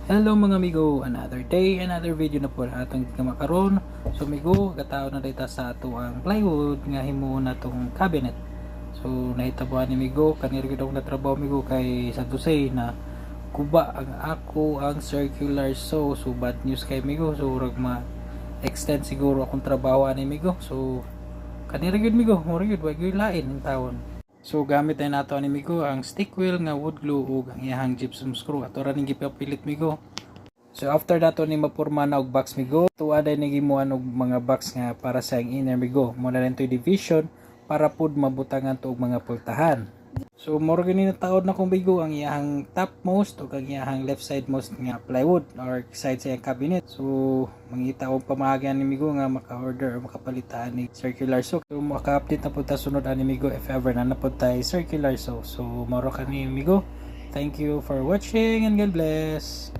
Hello mga amigo, another day, another video na po na atong makaron. So amigo, katao na dita sa ato ang plywood nga himo na tong cabinet. So nahitabuan ni amigo, kanir gid na trabaho amigo kay sa Dusay na kuba ang ako ang circular so bad news kay amigo. So rag extend siguro akong trabaho ani amigo. So kanir gid amigo, mo gid wa gyud lain ang tawon. So gamit ay nato ani migo ang stick wheel nga wood glue ug ang iyang gypsum screw ato ra ning gipapilit migo. So after dato ni mapurma na og box migo, tuwa day ni gimuan og mga box nga para sa ang inner migo. Mo na rin to division para pud mabutangan to og mga pultahan. So more gani na taod na kong bigo ang iyang topmost o ang iyang left side most nga plywood or side sa iyang cabinet. So mangita og pamahagian ni migo nga maka-order o makapalitan ni circular saw. So maka-update na pud ta sunod ani migo if ever na napud tay circular saw. So moro kani migo. Thank you for watching and God bless.